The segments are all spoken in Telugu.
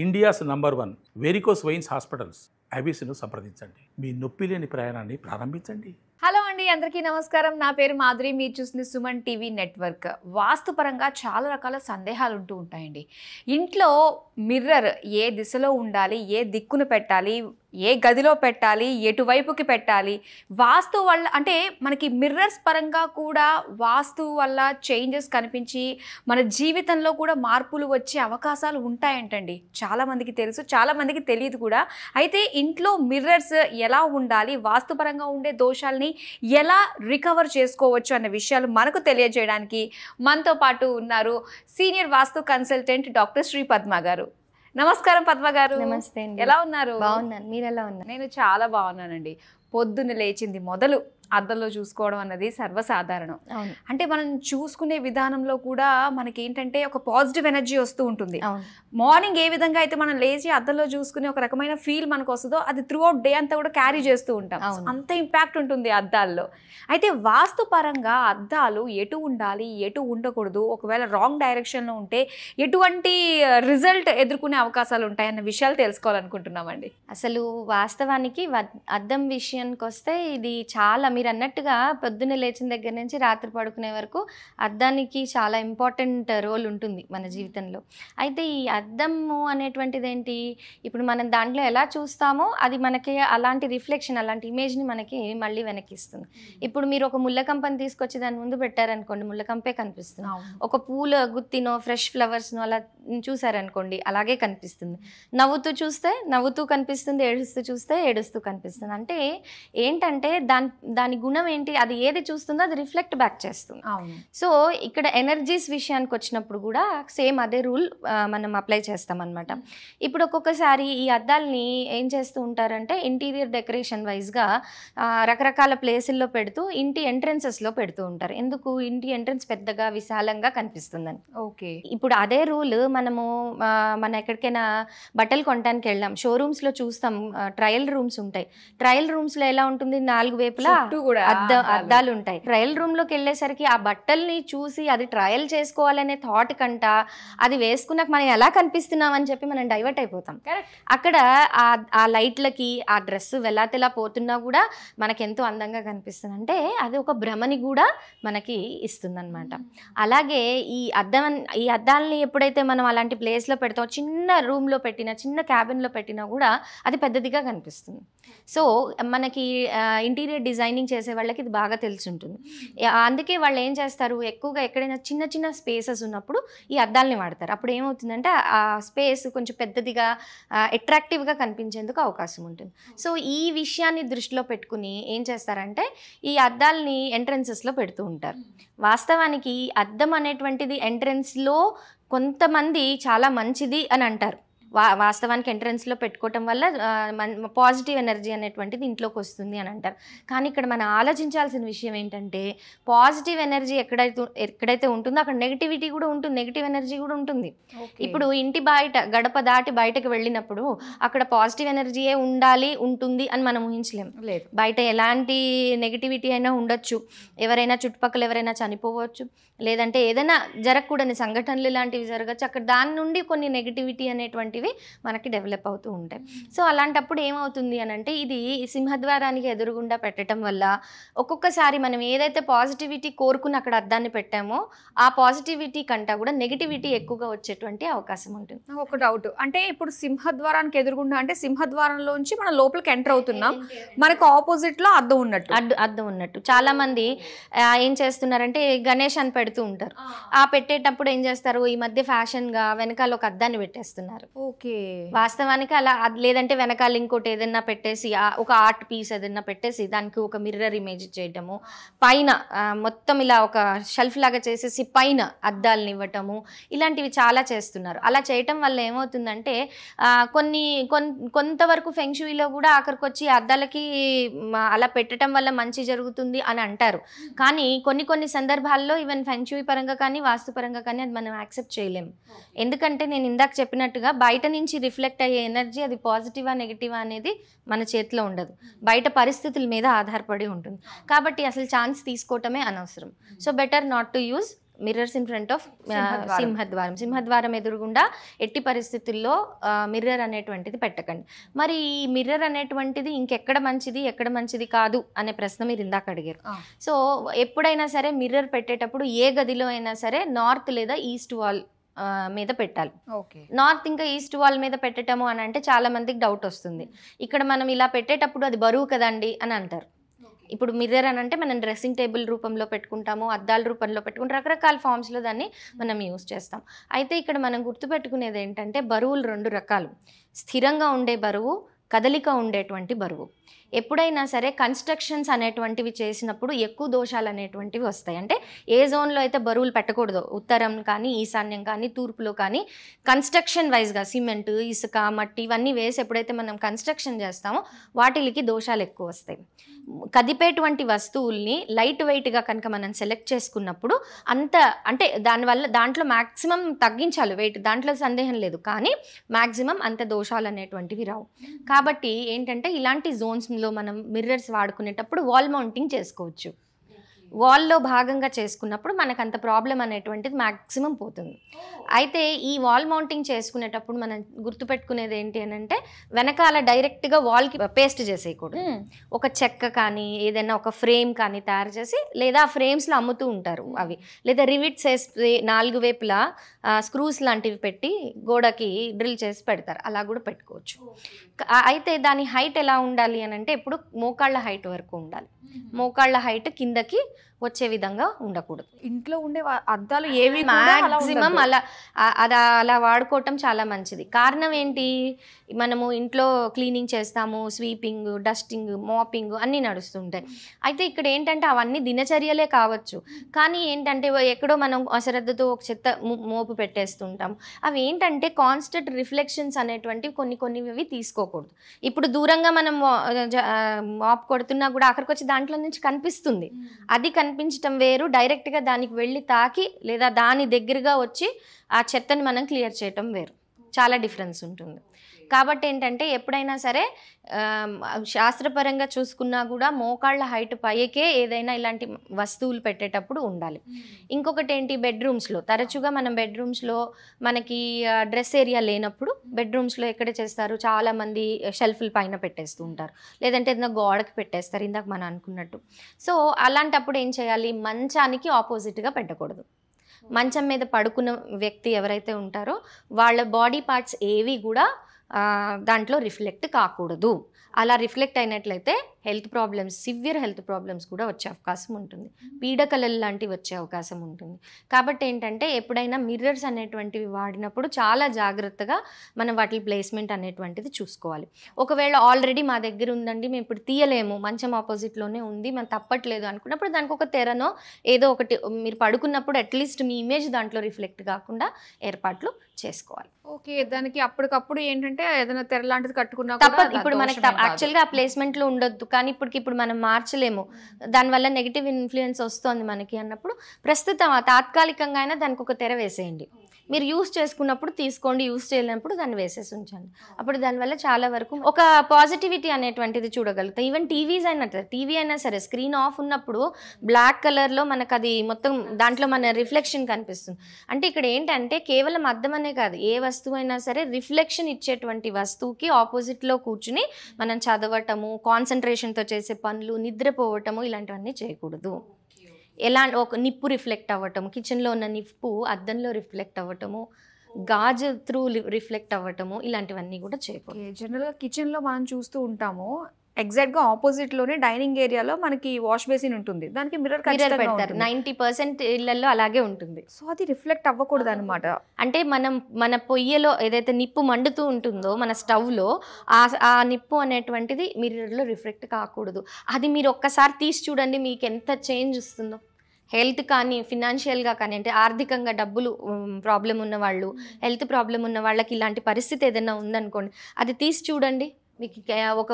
India's number 1 varicose veins hospitals అబీస్ను సంప్రదించండి. మీ నొప్పి లేని ప్రయాణాన్ని ప్రారంభించండి. హలో అండి, అందరికీ నమస్కారం. నా పేరు మాధురి. మీరు చూస్తుంది సుమన్ టీవీ నెట్వర్క్. వాస్తుపరంగా చాలా రకాల సందేహాలు ఉంటూ ఉంటాయండి. ఇంట్లో మిర్రర్ ఏ దిశలో ఉండాలి, ఏ దిక్కును పెట్టాలి, ఏ గదిలో పెట్టాలి, ఎటువైపుకి పెట్టాలి, వాస్తు వల్ల అంటే మనకి మిర్రర్స్ పరంగా కూడా వాస్తు వల్ల చేంజెస్ కనిపించి మన జీవితంలో కూడా మార్పులు వచ్చే అవకాశాలు ఉంటాయంటండి. చాలామందికి తెలుసు, చాలామందికి తెలియదు కూడా. అయితే ఇంట్లో మిర్రర్స్ ఎలా ఉండాలి, వాస్తుపరంగా ఉండే దోషాలని ఎలా రికవర్ చేసుకోవచ్చు అన్న విషయాలు మనకు తెలియజేయడానికి మనతో పాటు ఉన్నారు సీనియర్ వాస్తు కన్సల్టెంట్ డాక్టర్ శ్రీ పద్మ గారు. నమస్కారం పద్మ గారు. నమస్తే అండి. ఎలా ఉన్నారు? బాగున్నాను, మీరు ఎలా ఉన్నారు? నేను చాలా బాగున్నానండి. పొద్దున్న లేచింది మొదలు అద్దంలో చూసుకోవడం అన్నది సర్వసాధారణం. అంటే మనం చూసుకునే విధానంలో కూడా మనకి ఏంటంటే ఒక పాజిటివ్ ఎనర్జీ వస్తూ ఉంటుంది. మార్నింగ్ ఏ విధంగా అయితే మనం లేచి అద్దంలో చూసుకునే ఒక రకమైన ఫీల్ మనకు వస్తుందో అది త్రూ అవుట్ డే అంతా కూడా క్యారీ చేస్తూ ఉంటాం. అంత ఇంపాక్ట్ ఉంటుంది అద్దాల్లో. అయితే వాస్తు పరంగా అద్దాలు ఎటు ఉండాలి, ఎటు ఉండకూడదు, ఒకవేళ రాంగ్ డైరెక్షన్లో ఉంటే ఎటువంటి రిజల్ట్ ఎదుర్కొనే అవకాశాలు ఉంటాయన్న విషయాలు తెలుసుకోవాలనుకుంటున్నామండి. అసలు వాస్తవానికి అద్దం విషయానికి వస్తే ఇది చాలా, మీరు అన్నట్టుగా పొద్దున్న లేచిన దగ్గర నుంచి రాత్రి పడుకునే వరకు అద్దానికి చాలా ఇంపార్టెంట్ రోల్ ఉంటుంది మన జీవితంలో. అయితే ఈ అద్దము అనేటువంటిది ఏంటి, ఇప్పుడు మనం దాంట్లో ఎలా చూస్తామో అది మనకి అలాంటి రిఫ్లెక్షన్, అలాంటి ఇమేజ్ని మనకి మళ్ళీ వెనక్కిస్తుంది. ఇప్పుడు మీరు ఒక ముళ్ళకంపని తీసుకొచ్చి దాని ముందు పెట్టారనుకోండి, ముళ్ళకంపే కనిపిస్తుంది. ఒక పూల గుత్తినో ఫ్రెష్ ఫ్లవర్స్నో అలా చూసారనుకోండి, అలాగే కనిపిస్తుంది. నవ్వుతూ చూస్తే నవ్వుతూ కనిపిస్తుంది, ఏడుస్తూ చూస్తే ఏడుస్తూ కనిపిస్తుంది. అంటే ఏంటంటే దాని గుణం ఏంటి, అది ఏది చూస్తుందో అది రిఫ్లెక్ట్ బ్యాక్ చేస్తుంది. సో ఇక్కడ ఎనర్జీస్ విషయానికి వచ్చినప్పుడు కూడా సేమ్ అదే రూల్ మనం అప్లై చేస్తాం అనమాట. ఇప్పుడు ఒక్కొక్కసారి ఈ అద్దాలని ఏం చేస్తూ ఉంటారంటే ఇంటీరియర్ డెకరేషన్ వైజ్గా రకరకాల ప్లేసుల్లో పెడుతూ ఇంటి ఎంట్రన్సెస్లో పెడుతూ ఉంటారు. ఎందుకు, ఇంటి ఎంట్రన్స్ పెద్దగా విశాలంగా కనిపిస్తుందని. ఓకే. ఇప్పుడు అదే రూల్ మనము మన ఎక్కడికైనా బట్టలు కొనడానికి వెళ్ళాం, షోరూమ్స్లో చూస్తాం, ట్రయల్ రూమ్స్ ఉంటాయి. ట్రయల్ రూమ్స్లో ఎలా ఉంటుంది, 4 వైపులా అద్దాలు ఉంటాయి. ట్రయల్ రూమ్లోకి వెళ్ళేసరికి ఆ బట్టల్ని చూసి అది ట్రయల్ చేసుకోవాలనే థాట్ కంట అది వేసుకున్నాక మనం ఎలా కనిపిస్తున్నాం అని చెప్పి మనం డైవర్ట్ అయిపోతాం. అక్కడ ఆ లైట్లకి ఆ డ్రెస్ వెలాతెలా పోతున్నా కూడా మనకి ఎంతో అందంగా కనిపిస్తుంది. అంటే అది ఒక భ్రమని కూడా మనకి ఇస్తుంది అనమాట. అలాగే ఈ అద్దాలని ఎప్పుడైతే మనం అలాంటి ప్లేస్లో పెడతామో, చిన్న రూమ్లో పెట్టినా, చిన్న క్యాబిన్లో పెట్టినా కూడా అది పెద్దదిగా కనిపిస్తుంది. సో మనకి ఇంటీరియర్ డిజైనింగ్ చేసే వాళ్ళకి ఇది బాగా తెలిసి ఉంటుంది. అందుకే వాళ్ళు ఏం చేస్తారు, ఎక్కువగా ఎక్కడైనా చిన్న చిన్న స్పేసెస్ ఉన్నప్పుడు ఈ అద్దాలని వాడతారు. అప్పుడు ఏమవుతుందంటే ఆ స్పేస్ కొంచెం పెద్దదిగా అట్రాక్టివ్గా కనిపించేందుకు అవకాశం ఉంటుంది. సో ఈ విషయాన్ని దృష్టిలో పెట్టుకుని ఏం చేస్తారంటే ఈ అద్దాలని ఎంట్రన్సెస్లో పెడుతూ ఉంటారు. వాస్తవానికి అద్దం అనేటువంటిది ఎంట్రన్స్లో కొంతమంది చాలా మంచిది అని అంటారు. వాస్తవానికి ఎంట్రన్స్లో పెట్టుకోవటం వల్ల పాజిటివ్ ఎనర్జీ అనేటువంటిది ఇంట్లోకి వస్తుంది అని అంటారు. కానీ ఇక్కడ మనం ఆలోచించాల్సిన విషయం ఏంటంటే పాజిటివ్ ఎనర్జీ ఎక్కడైతే ఉంటుందో అక్కడ నెగిటివిటీ కూడా ఉంటుంది, నెగిటివ్ ఎనర్జీ కూడా ఉంటుంది. ఇప్పుడు ఇంటి బయట గడప దాటి బయటకు వెళ్ళినప్పుడు అక్కడ పాజిటివ్ ఎనర్జీయే ఉంటుంది అని మనం ఊహించలేము. లేదు, బయట ఎలాంటి నెగిటివిటీ అయినా ఉండొచ్చు, ఎవరైనా చుట్టుపక్కల ఎవరైనా చనిపోవచ్చు, లేదంటే ఏదైనా జరగకూడని సంఘటనలు లాంటివి జరగచ్చు. అక్కడ దాని నుండి కొన్ని నెగిటివిటీ అనేటువంటివి మనకి డెవలప్ అవుతూ ఉంటాయి. సో అలాంటప్పుడు ఏమవుతుంది అని అంటే ఇది సింహద్వారానికి ఎదురుగుండా పెట్టడం వల్ల ఒక్కొక్కసారి మనం ఏదైతే పాజిటివిటీ కోరుకుని అక్కడ అద్దాన్ని పెట్టామో ఆ పాజిటివిటీ కంటే కూడా నెగిటివిటీ ఎక్కువగా వచ్చేటువంటి అవకాశం ఉంటుంది. ఒక డౌట్, అంటే ఇప్పుడు సింహద్వారానికి ఎదురుగుండా అంటే సింహద్వారంలోంచి మనం లోపలికి ఎంటర్ అవుతున్నాం, మనకు ఆపోజిట్ లో అద్దం ఉన్నట్టు చాలా మంది ఏం చేస్తున్నారంటే గణేష్ అని పెడుతూ ఉంటారు. ఆ పెట్టేటప్పుడు ఏం చేస్తారు, ఈ మధ్య ఫ్యాషన్ గా వెనకాల ఒక అద్దాన్ని పెట్టేస్తున్నారు. ఓకే. వాస్తవానికి అలా లేదంటే వెనకాల ఇంకోటి ఏదైనా పెట్టేసి ఒక ఆర్ట్ పీస్ ఏదైనా పెట్టేసి దానికి ఒక మిర్రర్ ఇమేజ్ చేయటము, పైన మొత్తం ఇలా ఒక షెల్ఫ్ లాగా చేసేసి పైన అద్దాలను ఇవ్వటము, ఇలాంటివి చాలా చేస్తున్నారు. అలా చేయటం వల్ల ఏమవుతుందంటే కొంతవరకు ఫెంగ్షూయిలో కూడా ఆఖరికి వచ్చి అద్దాలకి అలా పెట్టడం వల్ల మంచి జరుగుతుంది అని అంటారు. కానీ కొన్ని సందర్భాల్లో ఈవెన్ ఫెంగ్షూయి పరంగా కానీ వాస్తు పరంగా కానీ అది మనం యాక్సెప్ట్ చేయలేము. ఎందుకంటే నేను ఇందాక చెప్పినట్టుగా బయట నుంచి రిఫ్లెక్ట్ అయ్యే ఎనర్జీ అది పాజిటివా నెగిటివా అనేది మన చేతిలో ఉండదు, బయట పరిస్థితుల మీద ఆధారపడి ఉంటుంది. కాబట్టి అసలు ఛాన్స్ తీసుకోవటమే అనవసరం. So better not to use mirrors in front of సింహద్వారం. సింహద్వారం ఎదురుగుండా ఎట్టి పరిస్థితుల్లో మిర్రర్ అనేటువంటిది పెట్టకండి. మరి ఈ మిర్రర్ అనేటువంటిది ఇంకెక్కడ మంచిది కాదు అనే ప్రశ్న మీరు ఇందాక అడిగారు. సో ఎప్పుడైనా సరే మిర్రర్ పెట్టేటప్పుడు ఏ గదిలో అయినా సరే నార్త్ లేదా ఈస్ట్ వాల్ మీద పెట్టాలి. నార్త్ ఇంకా ఈస్ట్ వాల్ మీద పెట్టటము అని అంటే చాలా మందికి డౌట్ వస్తుంది. ఇక్కడ మనం ఇలా పెట్టేటప్పుడు అది బరువు కదండి అని అంటారు. ఇప్పుడు మిర్రర్ అని అంటే మనం డ్రెస్సింగ్ టేబుల్ రూపంలో పెట్టుకుంటాము, అద్దాల రూపంలో పెట్టుకుంటాం, రకరకాల ఫామ్స్లో దాన్ని మనం యూస్ చేస్తాం. అయితే ఇక్కడ మనం గుర్తుపెట్టుకునేది ఏంటంటే బరువులు 2 రకాలు. స్థిరంగా ఉండే బరువు, కదలిక ఉండేటువంటి బరువు. ఎప్పుడైనా సరే కన్స్ట్రక్షన్స్ అనేటువంటివి చేసినప్పుడు ఎక్కువ దోషాలు అనేటువంటివి వస్తాయి. అంటే ఏ జోన్లో అయితే బరువులు పెట్టకూడదు, ఉత్తరం కానీ ఈశాన్యం కానీ తూర్పులో కానీ కన్స్ట్రక్షన్ వైజ్గా సిమెంట్, ఇసుక, మట్టి ఇవన్నీ వేసి ఎప్పుడైతే మనం కన్స్ట్రక్షన్ చేస్తామో వాటికి దోషాలు ఎక్కువ వస్తాయి. కదిపేటువంటి వస్తువుల్ని లైట్ వెయిట్గా కనుక మనం సెలెక్ట్ చేసుకున్నప్పుడు అంత అంటే దాంట్లో మ్యాక్సిమం తగ్గించాలి వెయిట్, దాంట్లో సందేహం లేదు, కానీ మ్యాక్సిమం అంత దోషాలు అనేటువంటివి రావు. కాబట్టి ఏంటంటే ఇలాంటి జోన్స్లో మనం మిర్రర్స్ వాడుకునేటప్పుడు వాల్ మౌంటింగ్ చేసుకోవచ్చు. వాల్లో భాగంగా చేసుకున్నప్పుడు మనకు అంత ప్రాబ్లం అనేటువంటిది మ్యాక్సిమం పోతుంది. అయితే ఈ వాల్ మౌంటింగ్ చేసుకునేటప్పుడు మనం గుర్తుపెట్టుకునేది ఏంటి అని అంటే వెనకాల డైరెక్ట్గా వాల్కి పేస్ట్ చేసేయకూడదు. ఒక చెక్క కానీ ఏదైనా ఒక ఫ్రేమ్ కానీ తయారు చేసి, లేదా ఆ ఫ్రేమ్స్లో అమ్ముతూ ఉంటారు అవి, లేదా రివిట్స్ వేసి 4 వైపులా స్క్రూస్ లాంటివి పెట్టి గోడకి డ్రిల్ చేసి పెడతారు, అలా కూడా పెట్టుకోవచ్చు. అయితే దాని హైట్ ఎలా ఉండాలి అని అంటే ఎప్పుడు మోకాళ్ళ హైట్ వరకు ఉండాలి. మోకాళ్ళ హైట్ కిందకి వచ్చే విధంగా ఉండకూడదు. ఇంట్లో ఉండే అద్దాలు ఏవి మ్యాక్సిమం అలా వాడుకోవటం చాలా మంచిది. కారణం ఏంటి, మనము ఇంట్లో క్లీనింగ్ చేస్తాము, స్వీపింగ్, డస్టింగ్, మాపింగ్ అన్నీ నడుస్తుంటాయి. అయితే ఇక్కడ ఏంటంటే అవన్నీ దినచర్యలే కావచ్చు, కానీ ఏంటంటే ఎక్కడో మనం అశ్రద్ధతో ఒక చెత్త మోపు పెట్టేస్తుంటాం. అవి ఏంటంటే కాన్స్టెంట్ రిఫ్లెక్షన్స్ అనేటువంటివి కొన్ని తీసుకోకూడదు. ఇప్పుడు దూరంగా మనం మాప్ కొడుతున్నా కూడా అక్కడికి వచ్చి దాంట్లో నుంచి కనిపిస్తుంది. అది కనిపించటం వేరు, డైరెక్ట్గా దానికి వెళ్ళి తాకి లేదా దాని దగ్గరగా వచ్చి ఆ చెత్తని మనం క్లియర్ చేయటం వేరు, చాలా డిఫరెన్స్ ఉంటుంది. కాబట్టి ఏంటంటే ఎప్పుడైనా సరే శాస్త్రపరంగా చూసుకున్నా కూడా మోకాళ్ళ హైట్ పైకే ఏదైనా ఇలాంటి వస్తువులు పెట్టేటప్పుడు ఉండాలి. ఇంకొకటి ఏంటి, బెడ్రూమ్స్లో తరచుగా మనం బెడ్రూమ్స్లో మనకి డ్రెస్ ఏరియా లేనప్పుడు బెడ్రూమ్స్లో ఎక్కడ చేస్తారు, చాలామంది షెల్ఫ్ల పైన పెట్టేస్తూ ఉంటారు, లేదంటే ఏదైనా గోడకి పెట్టేస్తారు ఇందాక మనం అనుకున్నట్టు. సో అలాంటప్పుడు ఏం చేయాలి, మంచానికి ఆపోజిట్గా పెట్టకూడదు. మంచం మీద పడుకున్న వ్యక్తి ఎవరైతే ఉంటారో వాళ్ళ బాడీ పార్ట్స్ ఏవి కూడా దాంట్లో రిఫ్లెక్ట్ కాకూడదు. అలా రిఫ్లెక్ట్ అయినట్లయితే health problems, severe health problems కూడా వచ్చే అవకాశం ఉంటుంది, పీడకలలు లాంటివి వచ్చే అవకాశం ఉంటుంది. కాబట్టి ఏంటంటే ఎప్పుడైనా మిర్రర్స్ అనేటువంటివి వాడినప్పుడు చాలా జాగ్రత్తగా మనం వాటి ప్లేస్మెంట్ అనేటువంటిది చూసుకోవాలి. ఒకవేళ ఆల్రెడీ మా దగ్గర ఉందండి, మేము ఇప్పుడు తీయలేము, మంచం ఆపోజిట్లోనే ఉంది, మనం తప్పట్లేదు అనుకున్నప్పుడు దానికి ఒక తెరనో ఏదో ఒకటి మీరు పడుకున్నప్పుడు అట్లీస్ట్ మీ ఇమేజ్ దాంట్లో రిఫ్లెక్ట్ కాకుండా ఏర్పాట్లు చేసుకోవాలి. ఓకే, దానికి అప్పటికప్పుడు ఏంటంటే ఏదైనా తెర లాంటిది కట్టుకున్నా తప్పదు. ఇప్పుడు మనకి యాక్చువల్గా ఆ ప్లేస్మెంట్లో ఉండొద్దు, కానీ ఇప్పటికిప్పుడు మనం మార్చలేము, దానివల్ల నెగిటివ్ ఇన్ఫ్లుయెన్స్ వస్తుంది మనకి అన్నప్పుడు ప్రస్తుతం తాత్కాలికంగా అయినా దానికి ఒక తెర వేసేయండి. మీరు యూస్ చేసుకున్నప్పుడు తీసుకోండి, యూస్ చేయలేనప్పుడు దాన్ని వేసేసి ఉంచండి. అప్పుడు దానివల్ల చాలా వరకు ఒక పాజిటివిటీ అనేటువంటిది చూడగలుగుతాయి. ఈవెన్ టీవీ అయినా సరే స్క్రీన్ ఆఫ్ ఉన్నప్పుడు బ్లాక్ కలర్లో మనకు అది మొత్తం దాంట్లో మన రిఫ్లెక్షన్ కనిపిస్తుంది. అంటే ఇక్కడ ఏంటంటే కేవలం అద్దం అనే కాదు, ఏ వస్తువు అయినా సరే రిఫ్లెక్షన్ ఇచ్చేటువంటి వస్తువుకి ఆపోజిట్లో కూర్చుని మనం చదవటము, కాన్సన్ట్రేషన్తో చేసే పనులు, నిద్రపోవటము ఇలాంటివన్నీ చేయకూడదు. ఎలా ఒక నిప్పు రిఫ్లెక్ట్ అవ్వటము, కిచెన్లో ఉన్న నిప్పు అద్దంలో రిఫ్లెక్ట్ అవ్వటము, గాజు త్రూ రిఫ్లెక్ట్ అవ్వటము, ఇలాంటివన్నీ కూడా చేయకూడదు. జనరల్గా కిచెన్లో మనం చూస్తూ ఉంటాము, ఎగ్జాక్ట్గా ఆపోజిట్లోనే డైనింగ్ ఏరియాలో మనకి వాష్ బేసిన్ ఉంటుంది, దానికి మిర్రర్ పెడతారు. 90% ఇళ్లలో అలాగే ఉంటుంది. సో అది రిఫ్లెక్ట్ అవ్వకూడదు అనమాట. అంటే మన పొయ్యిలో ఏదైతే నిప్పు మండుతూ ఉంటుందో మన స్టవ్లో ఆ నిప్పు అనేటువంటిది మిర్రర్లో రిఫ్లెక్ట్ కాకూడదు. అది మీరు ఒక్కసారి తీసి చూడండి, మీకు ఎంత చేంజ్ వస్తుందో. హెల్త్ కానీ ఫినాన్షియల్గా కానీ, అంటే ఆర్థికంగా డబ్బులు ప్రాబ్లం ఉన్న వాళ్ళు, హెల్త్ ప్రాబ్లం ఉన్న వాళ్ళకి ఇలాంటి పరిస్థితి ఏదైనా ఉందనుకోండి, అది తీసి చూడండి, మీకు ఒక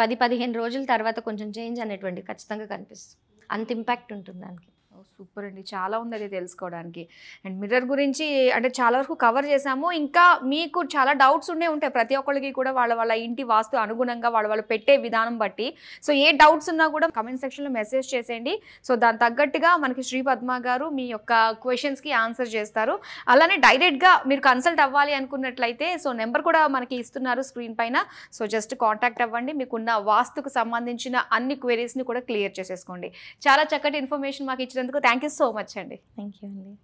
10-15 రోజుల తర్వాత కొంచెం చేంజ్ అనేటువంటి ఖచ్చితంగా కనిపిస్తుంది. అంత ఇంపాక్ట్ ఉంటుంది దానికి. సూపర్ అండి, చాలా ఉంది అది తెలుసుకోవడానికి. అండ్ మిర్రర్ గురించి అంటే చాలా వరకు కవర్ చేసాము. ఇంకా మీకు చాలా డౌట్స్ ఉండే ఉంటాయి ప్రతి ఒక్కరికి కూడా, వాళ్ళ ఇంటి వాస్తు అనుగుణంగా వాళ్ళు పెట్టే విధానం బట్టి. సో ఏ డౌట్స్ ఉన్నా కూడా కమెంట్ సెక్షన్లో మెసేజ్ చేసేయండి. సో దాని తగ్గట్టుగా మనకి శ్రీ పద్మ గారు మీ యొక్క క్వశ్చన్స్కి ఆన్సర్ చేస్తారు. అలానే డైరెక్ట్గా మీరు కన్సల్ట్ అవ్వాలి అనుకున్నట్లయితే సో నెంబర్ కూడా మనకి ఇస్తున్నారు స్క్రీన్ పైన. సో జస్ట్ కాంటాక్ట్ అవ్వండి, మీకున్న వాస్తుకు సంబంధించిన అన్ని క్వెరీస్ని కూడా క్లియర్ చేసేసుకోండి. చాలా చక్కటి ఇన్ఫర్మేషన్ మాకు ఇచ్చినందుకు థ్యాంక్ యూ సో మచ్ అండి. థ్యాంక్ యూ అండి.